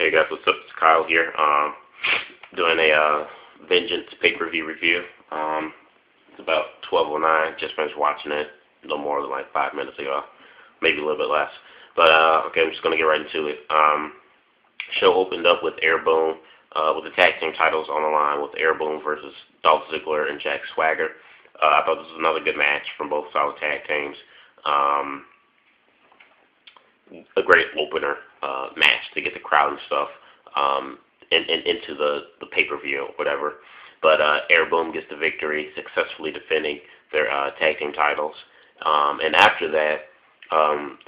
Hey guys, what's up? It's Kyle here. Doing a Vengeance pay-per-view review. It's about 12:09. Just finished watching it. No more than like 5 minutes ago, maybe a little bit less. But okay, I'm just gonna get right into it. Show opened up with Airboom, with the tag team titles on the line, with Airboom versus Dolph Ziggler and Jack Swagger. I thought this was another good match from both solid tag teams. A great opener match to get the crowd and stuff and into the pay-per-view or whatever. But Airboom gets the victory, successfully defending their tag team titles. And after that,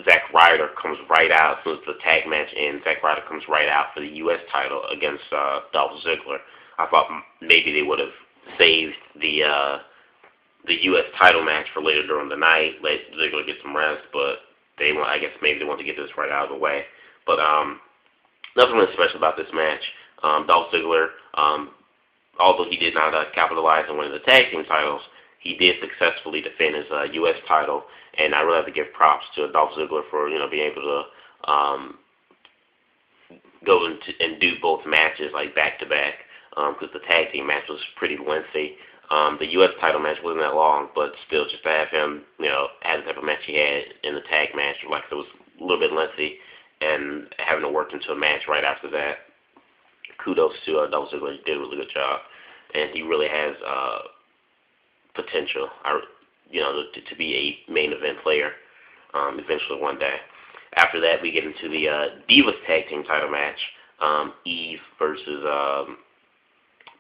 Zack Ryder comes right out. As soon as the tag match ends, Zack Ryder comes right out for the U.S. title against Dolph Ziggler. I thought maybe they would have saved the U.S. title match for later during the night, let Ziggler get some rest, but I guess maybe they want to get this right out of the way. But nothing really special about this match. Dolph Ziggler, although he did not capitalize on winning the tag team titles, he did successfully defend his U.S. title, and I really have to give props to Dolph Ziggler for being able to go and do both matches like back to back, because the tag team match was pretty lengthy. The U.S. title match wasn't that long, but still, just to have him, have the type of match he had in the tag match, like it was a little bit lengthy, and having to work into a match right after that. Kudos to Dolph Ziggler. He did a really good job, and he really has potential, to be a main event player eventually one day. After that, we get into the Divas tag team title match, Eve versus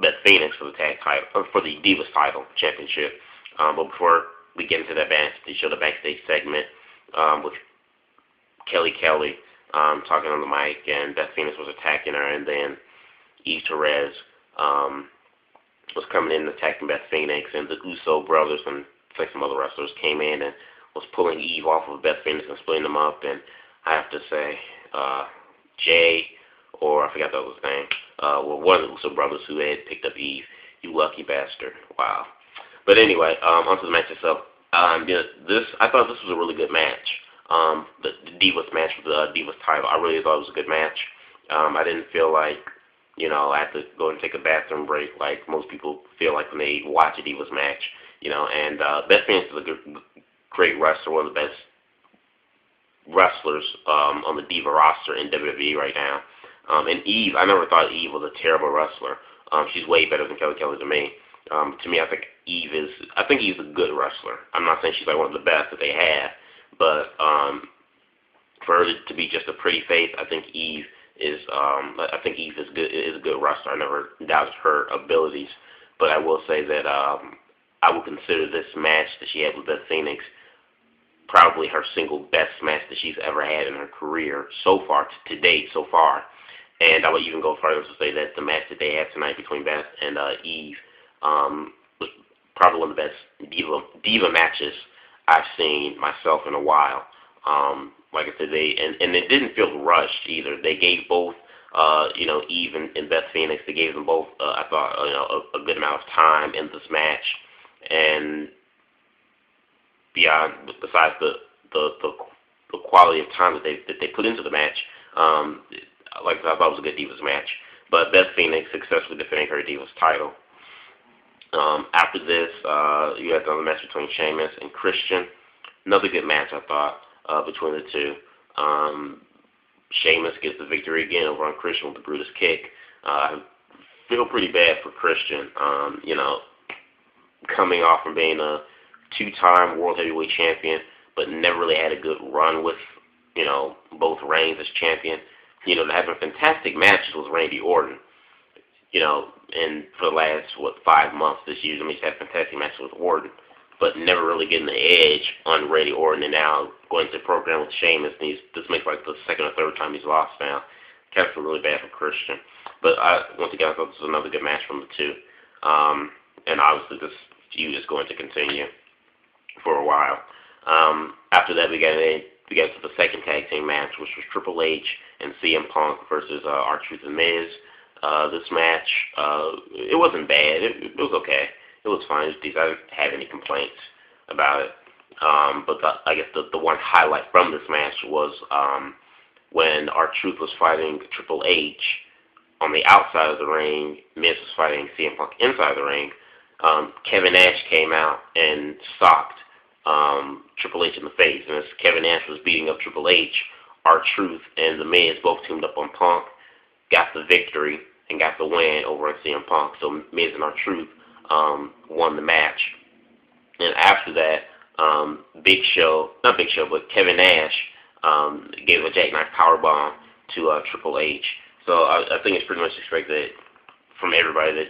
Beth Phoenix for the tag title, or for the Divas title championship. But before we get into that match, they showed a backstage segment with Kelly talking on the mic, and Beth Phoenix was attacking her, and then Eve Torres was coming in and attacking Beth Phoenix, and the Uso brothers and some other wrestlers came in and was pulling Eve off of Beth Phoenix and splitting them up. And I have to say, Jay, or I forgot the other's name, one of the Uso brothers who had picked up Eve. You lucky bastard. Wow. But anyway, onto the match itself. I thought this was a really good match. The Divas match with the Divas title. I really thought it was a good match. I didn't feel like, I had to go and take a bathroom break like most people feel like when they watch a Divas match. And Beth Phoenix is a great wrestler, one of the best wrestlers on the Diva roster in WWE right now. And Eve, I never thought Eve was a terrible wrestler. She's way better than Kelly to me. To me, I think Eve's a good wrestler. I'm not saying she's like one of the best that they have, but for her to be just a pretty face, I think Eve is good. Is a good wrestler. I never doubted her abilities, but I will say that I would consider this match that she had with Beth Phoenix probably her single best match that she's ever had in her career so far, to date so far. And I would even go further to say that the match that they had tonight between Beth and Eve was probably one of the best diva matches I've seen myself in a while. Like I said, and it didn't feel rushed either. They gave both, Eve and Beth Phoenix. They gave them both, I thought, a good amount of time in this match. And beyond, besides the quality of time that they put into the match, like I thought it was a good Divas match. But Beth Phoenix successfully defending her Divas title. After this, you had another match between Sheamus and Christian. Another good match, I thought, between the two. Sheamus gets the victory again over on Christian with the Brutus kick. I feel pretty bad for Christian. Coming off from being a two-time World Heavyweight Champion, but never really had a good run with, both reigns as champion. Having fantastic matches with Randy Orton, and for the last, 5 months this year, he's had fantastic matches with Orton, but never really getting the edge on Randy Orton, and now going to the program with Sheamus, and this makes like the second or third time he's lost now. Kind of feel really bad for Christian. But once again, I thought this was another good match from the two. And obviously this feud is going to continue for a while. After that, we got to the second tag team match, which was Triple H and CM Punk versus R-Truth and Miz. This match, it wasn't bad. It was okay. It was fine. I didn't have any complaints about it. But I guess the one highlight from this match was when R-Truth was fighting Triple H on the outside of the ring, Miz was fighting CM Punk inside the ring. Kevin Nash came out and socked Triple H in the face. And as Kevin Nash was beating up Triple H, R-Truth and The Miz both teamed up on Punk, got the victory, and got the win over on CM Punk. So Miz and R-Truth won the match. And after that, but Kevin Nash gave a jackknife powerbomb to Triple H. So I think it's pretty much expected from everybody that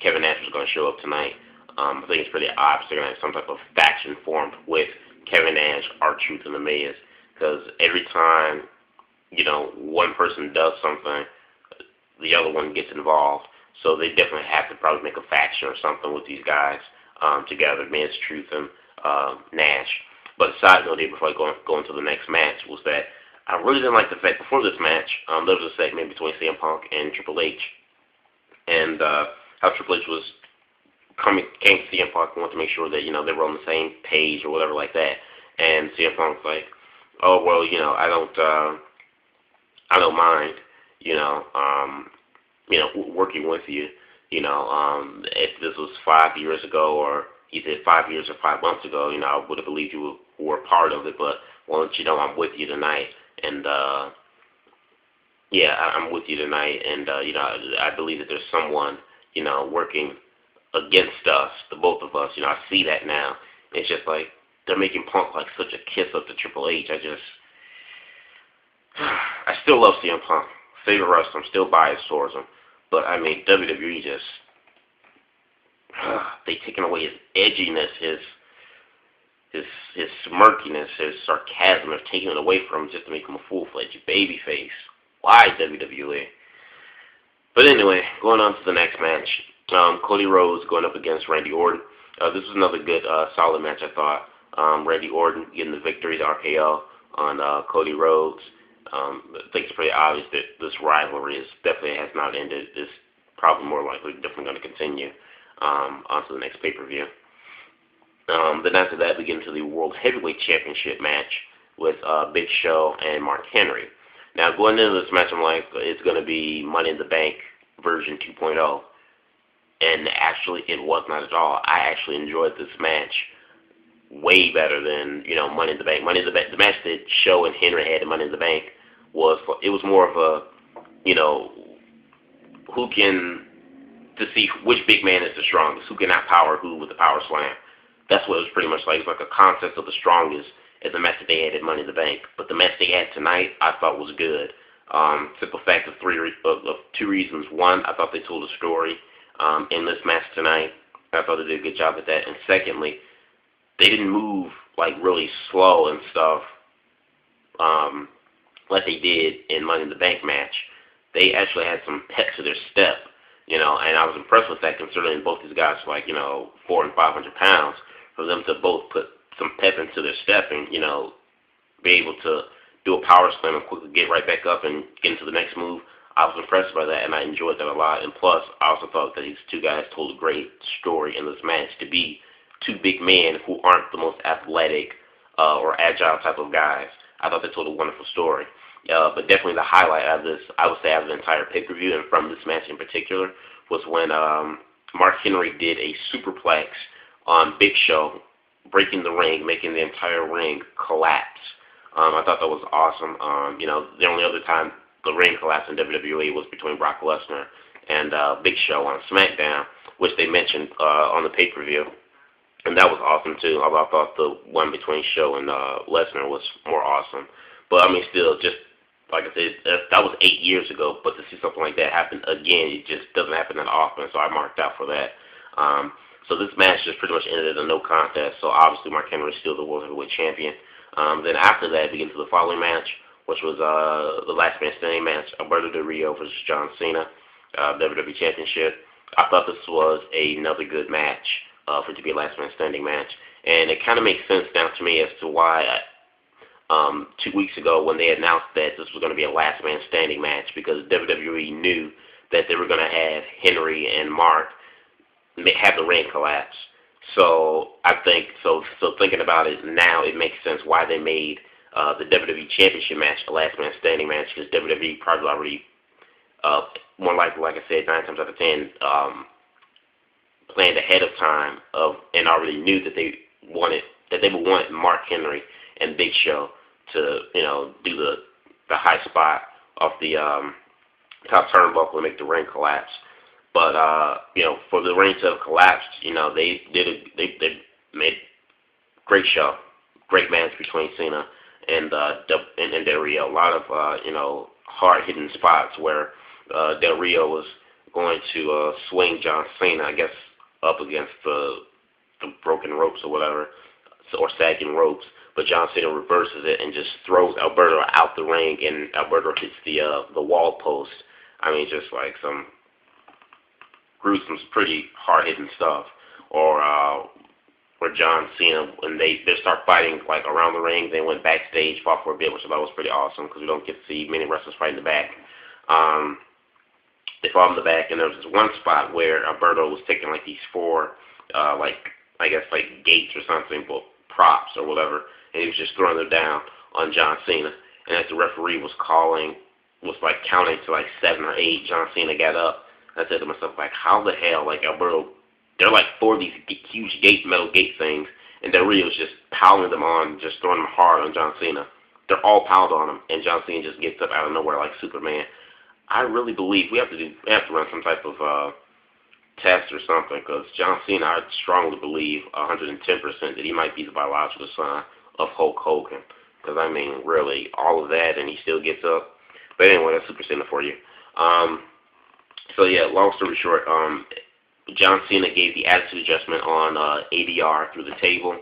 Kevin Nash was going to show up tonight. I think it's pretty obvious they're going to have some type of faction formed with Kevin Nash, R-Truth, and The Miz. Because every time, one person does something, the other one gets involved. So they definitely have to probably make a faction or something with these guys together, Miz, Truth, and Nash. But a side note here before I go into the next match was that I really didn't like the fact before this match, there was a segment between CM Punk and Triple H, and how Triple H came to CM Punk and wanted to make sure that, they were on the same page or whatever like that. And CM Punk's like, oh, well, I don't mind, working with you, if this was 5 years ago, or he said 5 years or 5 months ago, I would have believed you were part of it, but why don't you know I'm with you tonight, and, I'm with you tonight, and, I believe that there's someone, working against us, the both of us, I see that now. It's just like, they're making Punk like such a kiss up to Triple H. I still love CM Punk. Favorite wrestler, I'm still biased towards him. But, WWE just, they taking away his edginess, his smirkiness, his sarcasm. They're taking it away from him just to make him a full-fledged babyface. Why, WWE? But anyway, going on to the next match. Cody Rhodes going up against Randy Orton. This was another good, solid match, I thought. Randy Orton getting the victory, the RKO on Cody Rhodes. I think it's pretty obvious that this rivalry definitely has not ended. It's probably more likely definitely going to continue onto the next pay-per-view. Then after that, we get into the World Heavyweight Championship match with Big Show and Mark Henry. Now, going into this match, I'm like, it's going to be Money in the Bank version 2.0. And actually, it was not at all. I actually enjoyed this match way better than, Money in the Bank. Money in the Bank, the match that Show and Henry had in Money in the Bank it was more of a, to see which big man is the strongest, who can outpower who with the power slam. That's what it was pretty much like. It's like a contest of the strongest as the match that they had at Money in the Bank. But the match they had tonight, I thought was good. Simple fact of two reasons. One, I thought they told a story in this match tonight. I thought they did a good job at that. And secondly, they didn't move like really slow and stuff like they did in Money in the Bank match. They actually had some pep to their step, and I was impressed with that considering both these guys were like, 400 and 500 pounds. For them to both put some pep into their step and, be able to do a power slam and quickly get right back up and get into the next move, I was impressed by that, and I enjoyed that a lot. And plus, I also thought that these two guys told a great story in this match to be two big men who aren't the most athletic or agile type of guys. I thought they told a wonderful story. But definitely the highlight of this, I would say, out of the entire pay-per-view, and from this match in particular, was when Mark Henry did a superplex on Big Show, breaking the ring, making the entire ring collapse. I thought that was awesome. The only other time the ring collapsed in WWE was between Brock Lesnar and Big Show on SmackDown, which they mentioned on the pay-per-view. And that was awesome, too. Although I thought the one between Show and Lesnar was more awesome. But, still, just like I said, that was 8 years ago. But to see something like that happen again, it just doesn't happen that often. So I marked out for that. So this match just pretty much ended in a no contest. So obviously Mark Henry is still the World Heavyweight Champion. Then after that, we get into the following match, which was the last man standing match, Alberto Del Rio versus John Cena, WWE Championship. I thought this was another good match for it to be a last man standing match. And it kind of makes sense now to me as to why 2 weeks ago when they announced that this was going to be a last man standing match, because WWE knew that they were going to have Henry and Mark have the ring collapse. So I think, so thinking about it now, it makes sense why they made the WWE Championship match, a last man standing match, because WWE probably already, more likely, like I said, 9 times out of 10, planned ahead of time and already knew that they would want Mark Henry and Big Show to, do the high spot off the top turnbuckle and make the ring collapse. But for the ring to have collapsed, they made great show, great match between Cena and Del Rio. A lot of hard hitting spots where Del Rio was going to swing John Cena, I guess, up against the broken ropes or whatever, or sagging ropes. But John Cena reverses it and just throws Alberto out the ring, and Alberto hits the wall post. I mean, just like some gruesome, pretty hard-hitting stuff. Or where John Cena, when they start fighting like around the ring, they went backstage, fought for a bit, which I thought was pretty awesome because we don't get to see many wrestlers fight in the back. They fought in the back, and there was this one spot where Alberto was taking like these 4, I guess like gates or something, but props or whatever, and he was just throwing them down on John Cena. And as the referee was like counting to like 7 or 8, John Cena got up. I said to myself, like, how the hell, like, Alberto, they're like 4 of these huge metal gate things, and Del Rio's just piling them on, just throwing them hard on John Cena. They're all piled on him, and John Cena just gets up out of nowhere like Superman. I really believe we have to run some type of test or something, because John Cena, I strongly believe 110% that he might be the biological son of Hulk Hogan. Because, I mean, really, all of that, and he still gets up. But anyway, that's Super Cena for you. So, yeah, long story short, John Cena gave the attitude adjustment on ADR through the table.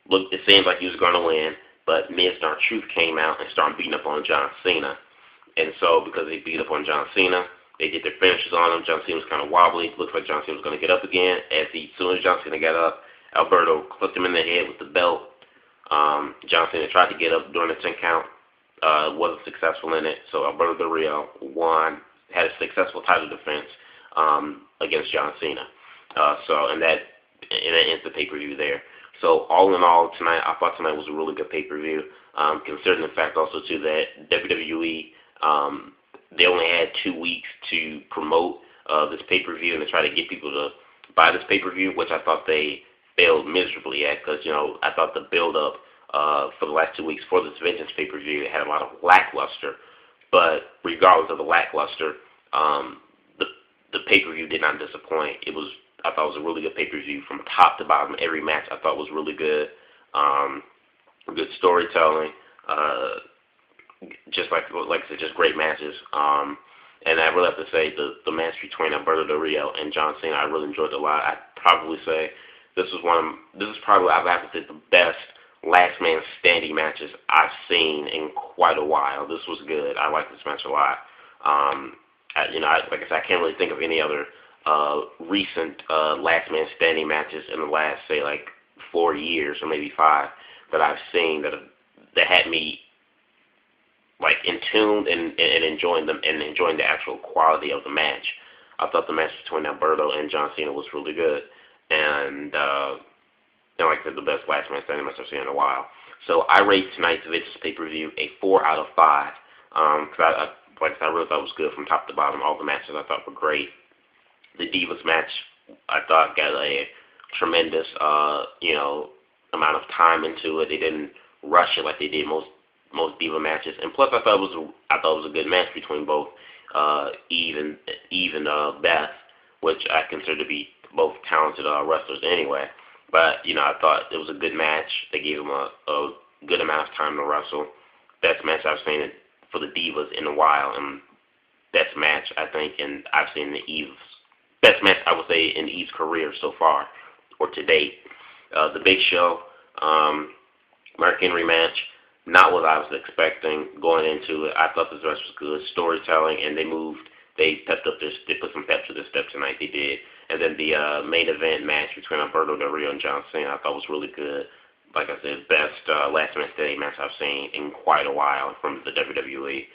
Looked, it seemed like he was going to win, but Miz and R-Truth came out and started beating up on John Cena. And so, because they beat up on John Cena, they did their finishes on him. John Cena was kind of wobbly. Looks like John Cena was going to get up again. As soon as John Cena got up, Alberto clipped him in the head with the belt. John Cena tried to get up during the 10 count. Wasn't successful in it. So Alberto Del Rio won, had a successful title defense against John Cena. And that ends the pay-per-view there. So all in all, tonight, I thought tonight was a really good pay-per-view, considering the fact also too that WWE, they only had 2 weeks to promote this pay-per-view and to try to get people to buy this pay-per-view, which I thought they failed miserably at, because I thought the build-up for the last 2 weeks for this Vengeance pay-per-view had a lot of lackluster. But regardless of the lackluster, the pay-per-view did not disappoint. I thought it was a really good pay-per-view from top to bottom. Every match I thought was really good. Good storytelling. Just like I said, just great matches. And I really have to say the match between Alberto Del Rio and John Cena, I really enjoyed it a lot. I'd probably say this is probably, I have to say, the best last man standing matches I've seen in quite a while. This was good. I like this match a lot. Like I said, I can't really think of any other recent last man standing matches in the last, say, like 4 years or maybe 5 that I've seen that had me like in tune and enjoying them and enjoying the actual quality of the match. I thought the match between Alberto and John Cena was really good, and like I said, the best last man standing match I've seen in a while. So I rate tonight's Vengeance pay-per-view a 4 out of 5. Because I really thought it was good from top to bottom. All the matches I thought were great. The Divas match I thought got a tremendous amount of time into it. They didn't rush it like they did most Diva matches. And plus, I thought it was a good match between both Eve and Beth, which I consider to be both talented wrestlers anyway. But I thought it was a good match. They gave them a good amount of time to wrestle. Best match I've seen for the Divas in a while, and best match I think I've seen in Eve's best match, I would say, in Eve's career so far or to date. The Big Show, Mark Henry match, not what I was expecting going into it. I thought this match was good storytelling, and they put some pep to their step tonight. They did. And then the main event match between Alberto Del Rio and John Cena I thought was really good. Like I said, best last man standing match I've seen in quite a while from the WWE.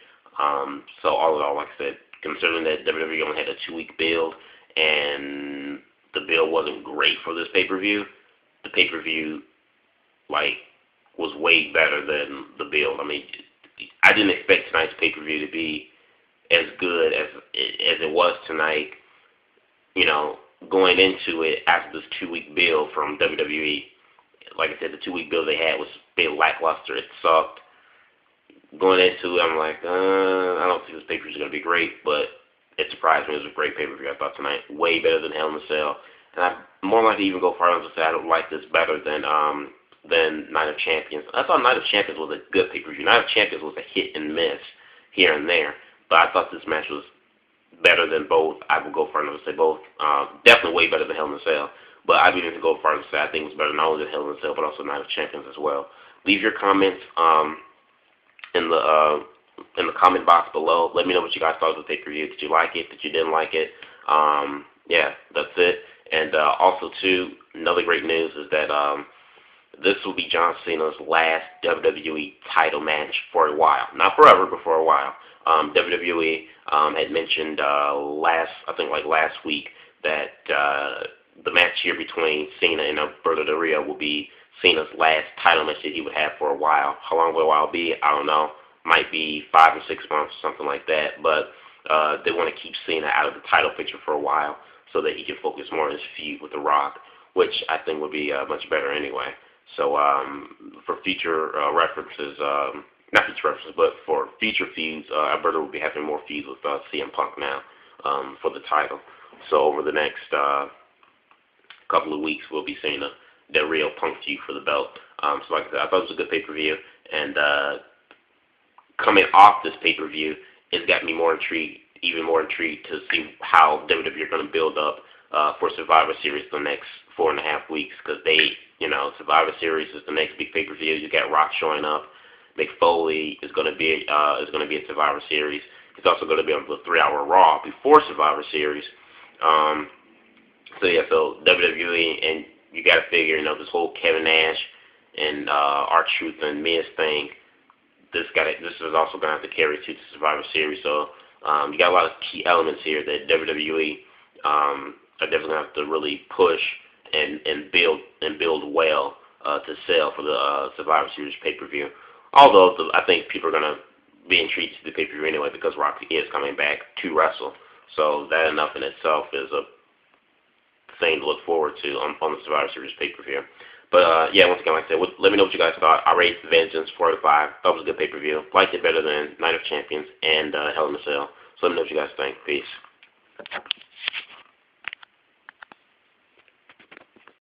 So all in all, like I said, considering that WWE only had a 2-week build and the build wasn't great for this pay-per-view, the pay-per-view was way better than the build. I mean, I didn't expect tonight's pay-per-view to be as good as it was tonight. You know, going into it after this 2-week build from WWE. Like I said, the 2-week build they had was a bit lackluster. It sucked. Going into it, I'm like, I don't think this pay-per-view is going to be great, but it surprised me. It was a great pay-per-view, I thought, tonight. Way better than Hell in a Cell. And I'm more likely to even go far enough to say I don't like this better than Night of Champions. I thought Night of Champions was a good pay-per-view. Night of Champions was a hit and miss here and there. But I thought this match was better than both. I would go far enough to say both. Definitely way better than Hell in a Cell. But I'd be willing to go far enough to say I think it was better not only than Hell in a Cell, but also Night of Champions as well. Leave your comments in the comment box below. Let me know what you guys thought of the pay-per-view. Did you like it? Did you didn't like it? Yeah, that's it. And also, too, another great news is that this will be John Cena's last WWE title match for a while. Not forever, but for a while. WWE had mentioned last week that the match here between Cena and Alberto Del Rio will be Cena's last title match that he would have for a while. How long will a while be? I don't know. Might be 5 or 6 months or something like that. But they want to keep Cena out of the title picture for a while so that he can focus more on his feud with The Rock, which I think would be much better anyway. So for future references, not future references, but for future feuds, Alberto will be having more feuds with CM Punk now for the title. So over the next couple of weeks, we'll be seeing the real Punk feud for the belt. So like I said, I thought it was a good pay-per-view, and coming off this pay-per-view, it's got me even more intrigued to see how WWE are going to build up for Survivor Series the next 4.5 weeks, because Survivor Series is the next big pay-per-view. You got Rock showing up. Mick Foley is going to be at Survivor Series. He's also going to be on the 3-hour Raw before Survivor Series. So WWE, and you got to figure, this whole Kevin Nash and R-Truth and Miz thing. This is also going to have to carry to the Survivor Series. So you got a lot of key elements here that WWE are definitely going to have to really push and build well to sell for the Survivor Series pay-per-view. Although I think people are going to be intrigued to the pay-per-view anyway, because Rock is coming back to wrestle. So that enough in itself is a thing to look forward to on the Survivor Series pay-per-view. But yeah, once again, like I said, let me know what you guys thought. I rated Vengeance 4 out of 5. Thought it was a good pay-per-view. Liked it better than Night of Champions and Hell in a Cell. So let me know what you guys think. Peace.